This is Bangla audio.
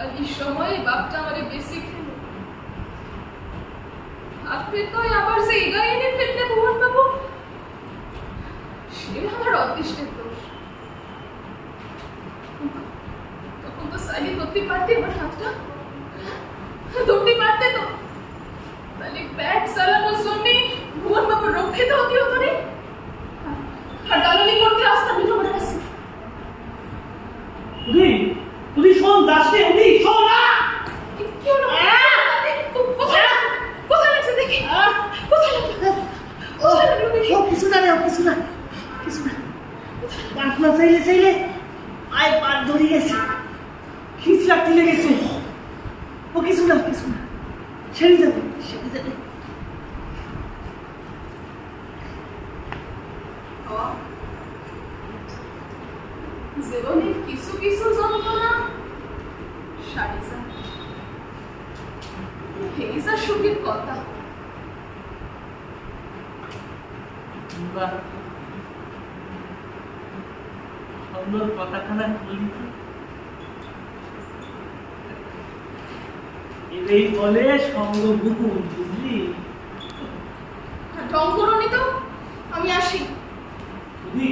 খালি সময়ে বাপটা আমারে বেশি খেল আপনি তো আবার যে এগা এনে ফেললে মোহন বাবু সে আমার অদৃষ্টের দোষ তখন তো সাইড করতে পারতে আমার হাতটা ধরতে পারতে তো তাহলে ব্যাট চালানোর জন্য মোহন বাবু রক্ষিত হতে হতো রে আর দালালি করতে আসতাম তোমার কাছে তুই শোন দাসে উনি শোন না কি হলো কোথায় লাগছে দেখি কোথায় লাগলো দেখি কিছু না রে কিছু না পাটনা চাইলে আয় পাট ধরে গেছে খিচ রাখতে লেগেছে ও কিছু না সেরে যাবে জীবনে কিছু কিছু যন্ত্রণা সারি যায় এই যা সুখের কথা সুন্দর কথাখানা বলি এই বলে সঙ্গ বুকুন বুঝলি ঢং করো নি তো আমি আসি বুঝলি